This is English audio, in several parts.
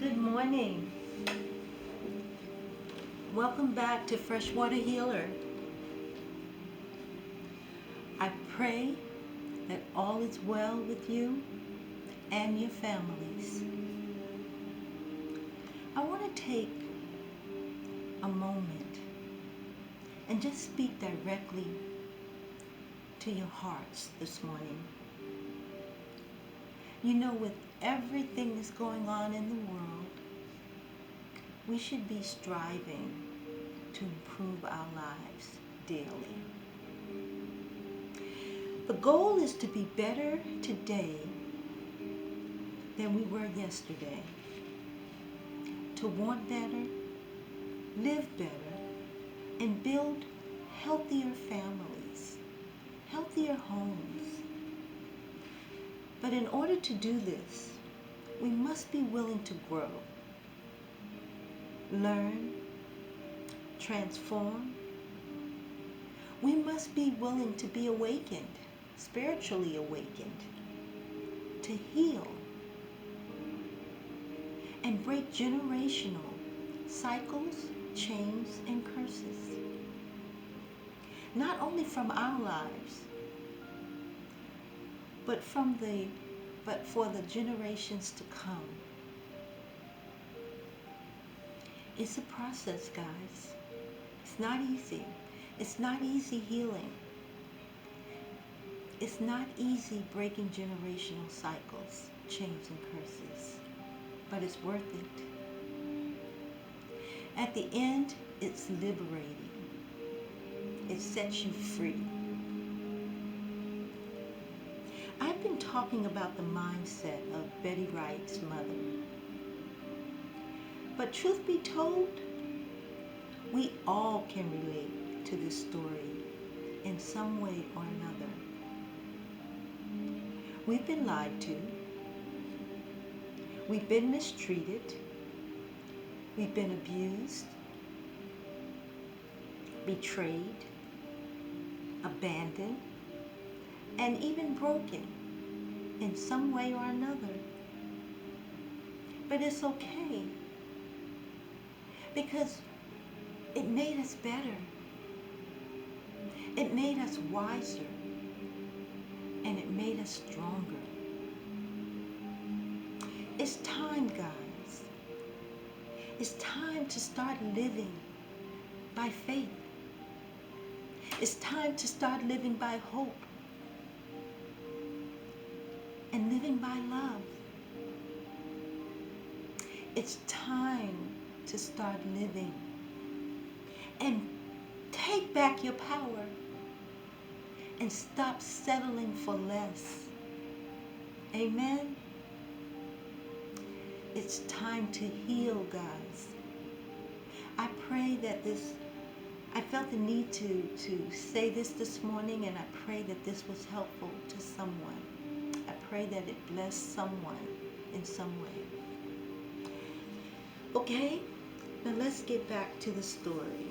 Good morning. Welcome back to Freshwater Healer. I pray that all is well with you and your families. I want to take a moment and just speak directly to your hearts this morning. You know, with everything that's going on in the world, we should be striving to improve our lives daily. The goal is to be better today than we were yesterday. To want better, live better, and build healthier families, healthier homes. But in order to do this, we must be willing to grow, learn, transform. We must be willing to be awakened, spiritually awakened, to heal, and break generational cycles, chains, and curses. Not only from our lives, but for the generations to come. It's a process, guys. It's not easy. It's not easy healing. It's not easy breaking generational cycles, chains, and curses. But it's worth it. At the end, it's liberating. It sets you free. I've been talking about the mindset of Betty Wright's mother. But truth be told, we all can relate to this story in some way or another. We've been lied to. We've been mistreated. We've been abused, betrayed, abandoned, and even broken in some way or another. But it's okay, because it made us better. It made us wiser, and it made us stronger. It's time, guys. It's time to start living by faith. It's time to start living by hope and living by love. It's time to start living and take back your power and stop settling for less. Amen? It's time to heal, guys. I pray that I felt the need to say this morning, and I pray that this was helpful to someone. I pray that it blessed someone in some way. Okay, now let's get back to the story.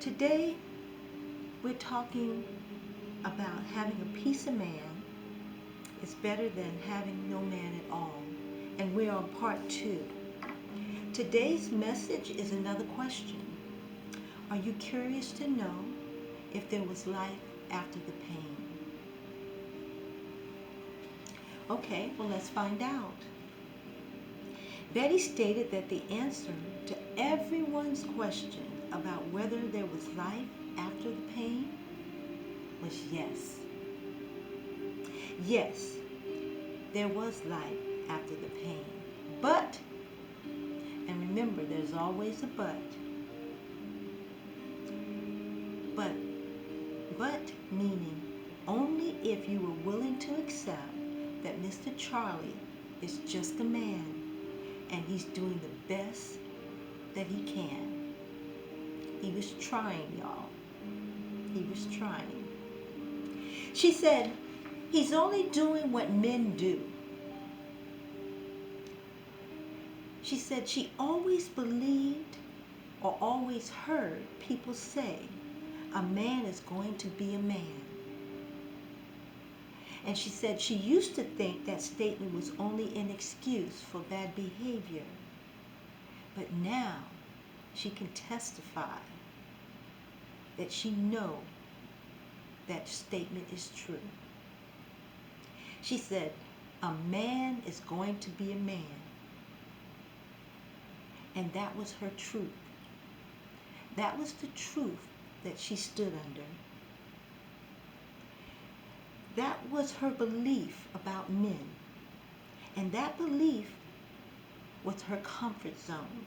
Today, we're talking about having a piece of man is better than having no man at all. And we're on part 2. Today's message is another question. Are you curious to know if there was life after the pain? Okay, well, let's find out. Betty stated that the answer to everyone's question about whether there was life after the pain was yes. Yes, there was life after the pain. But, and remember, there's always a but. But meaning only if you were willing to accept that Mr. Charlie is just a man and he's doing the best that he can. He was trying, y'all. He was trying. She said, he's only doing what men do. She said she always believed or always heard people say, a man is going to be a man. And she said she used to think that statement was only an excuse for bad behavior. But now she can testify that she knows that statement is true. She said, a man is going to be a man. And that was her truth. That was the truth that she stood under. That was her belief about men. And that belief was her comfort zone.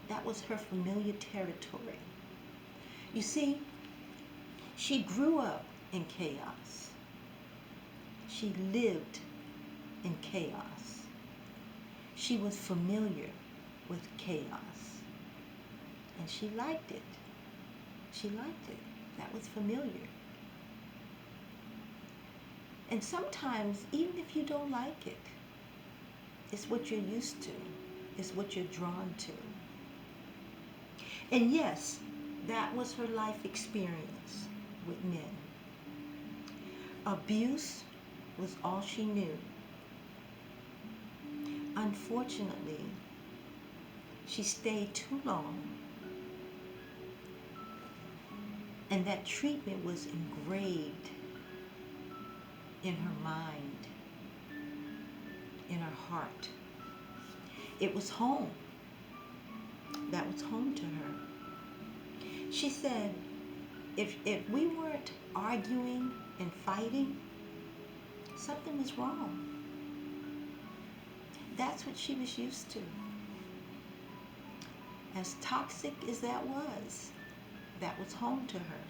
That was her familiar territory. You see, she grew up in chaos. She lived in chaos. She was familiar with chaos. And she liked it. She liked it. That was familiar. And sometimes, even if you don't like it, it's what you're used to. It's what you're drawn to. And yes, that was her life experience with men. Abuse was all she knew. Unfortunately, she stayed too long, and that treatment was engraved in her mind, in her heart. It was home. That was home to her. She said, if we weren't arguing and fighting, something was wrong. That's what she was used to. As toxic as that was home to her.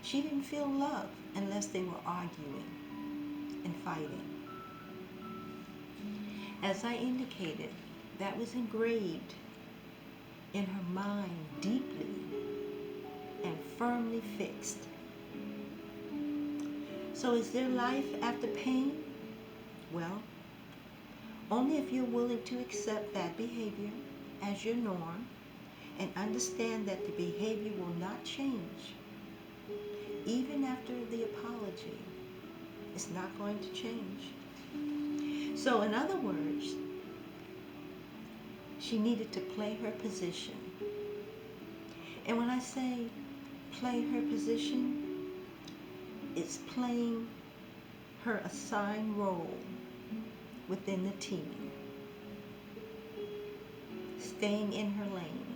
She didn't feel love unless they were arguing and fighting. As I indicated, that was engraved in her mind deeply and firmly fixed. So is there life after pain? Well, only if you're willing to accept that behavior as your norm and understand that the behavior will not change. Even after the apology, it's not going to change. So in other words, she needed to play her position. And when I say play her position, it's playing her assigned role within the team, staying in her lane.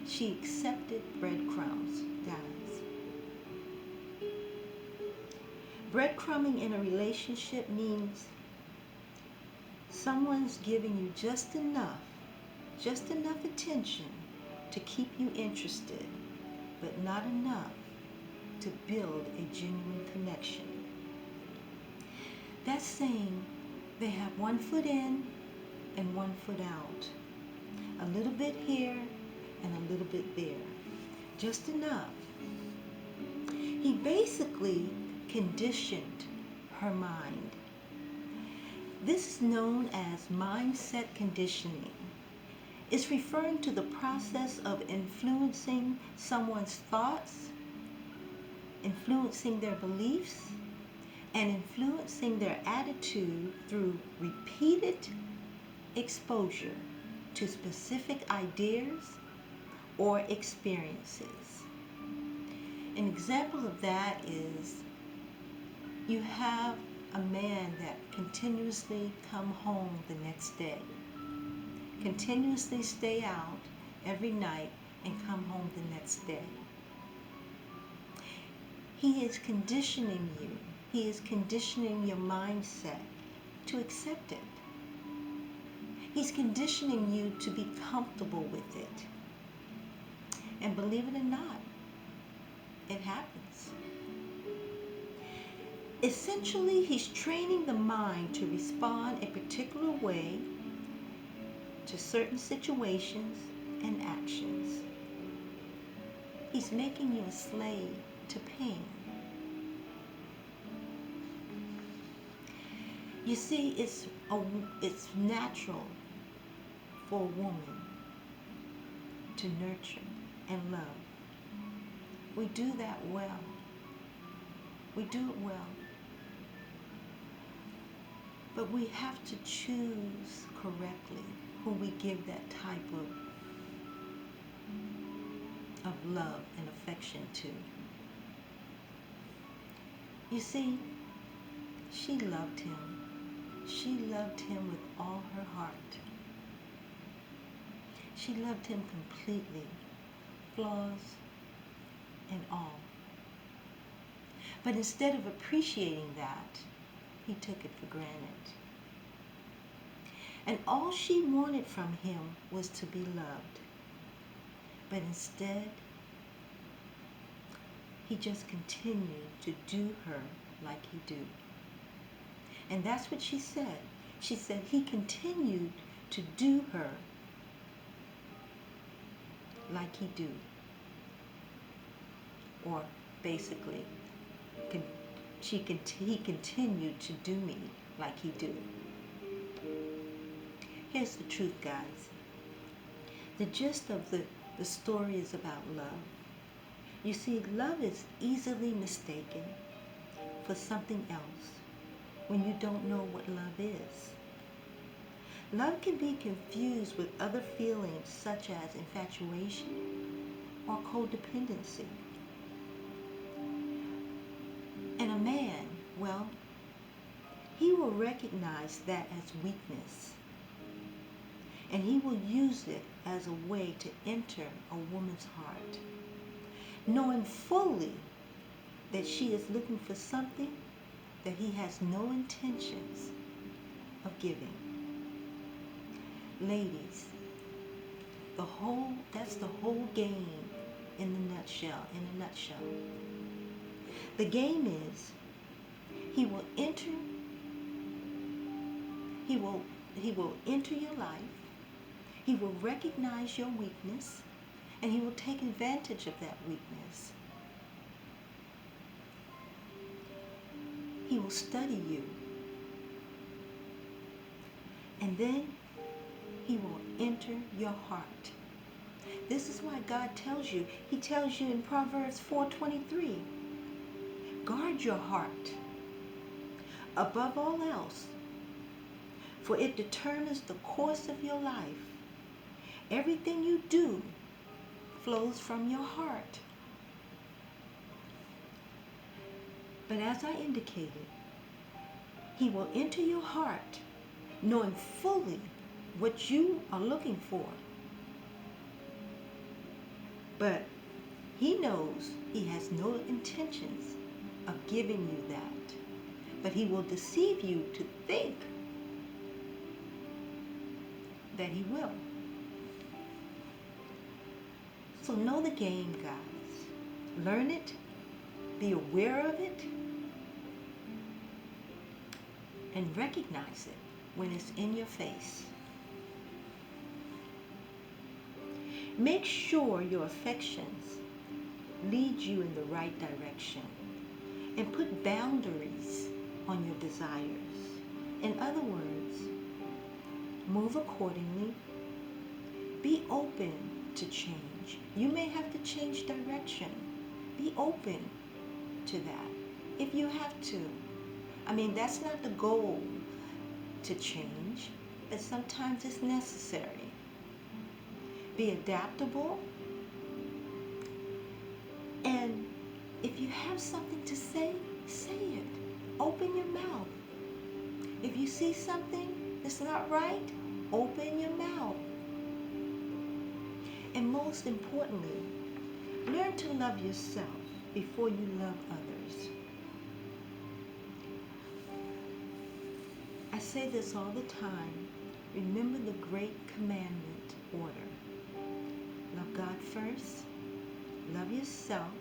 She accepted breadcrumbs, guys. Breadcrumbing in a relationship means someone's giving you just enough attention to keep you interested, but not enough to build a genuine connection. That's saying they have one foot in and one foot out. A little bit here and a little bit there. Just enough. He basically conditioned her mind. This is known as mindset conditioning. It's referring to the process of influencing someone's thoughts, influencing their beliefs, and influencing their attitude through repeated exposure to specific ideas or experiences. An example of that is you have a man that continuously come home the next day, continuously stay out every night and come home the next day. He is conditioning you. He is conditioning your mindset to accept it. He's conditioning you to be comfortable with it. And believe it or not, it happens. Essentially, he's training the mind to respond a particular way to certain situations and actions. He's making you a slave to pain. You see, it's natural for a woman to nurture and love. We do that well. We do it well. But we have to choose correctly who we give that type of love and affection to. You see, she loved him. She loved him with all her heart. She loved him completely, flaws and all. But instead of appreciating that, he took it for granted. And all she wanted from him was to be loved. But instead, he just continued to do her like he do. And that's what she said. She said he continued to do her like he do. Or basically, he continued to do me like he do. Here's the truth, guys. The gist of the story is about love. You see, love is easily mistaken for something else when you don't know what love is. Love can be confused with other feelings such as infatuation or codependency. And a man, well, he will recognize that as weakness. And he will use it as a way to enter a woman's heart, knowing fully that she is looking for something that he has no intentions of giving. Ladies, that's the whole game in a nutshell. The game is he will enter your life. He will recognize your weakness, and he will take advantage of that weakness. He will study you, and then he will enter your heart. This is why God tells you, he tells you in Proverbs 4:23, guard your heart above all else, for it determines the course of your life. Everything you do flows from your heart. But as I indicated, he will enter your heart knowing fully what you are looking for. But he knows he has no intentions of giving you that. But he will deceive you to think that he will. So know the game, guys. Learn it, be aware of it, and recognize it when it's in your face. Make sure your affections lead you in the right direction, and put boundaries on your desires. In other words, move accordingly. Be open to change. You may have to change direction. Be open to that if you have to. I mean, that's not the goal to change, but sometimes it's necessary. Be adaptable. And if you have something to say, say it. Open your mouth. If you see something that's not right, open your mouth. And most importantly, learn to love yourself before you love others. I say this all the time. Remember the great commandment order. Love God first, love yourself,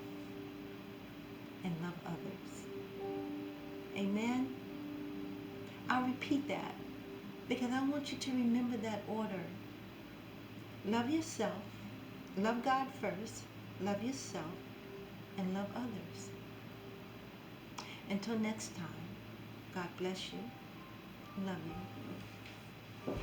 and love others. Amen? I'll repeat that because I want you to remember that order. Love yourself, love God first, love yourself, and love others. Until next time, God bless you. Love you.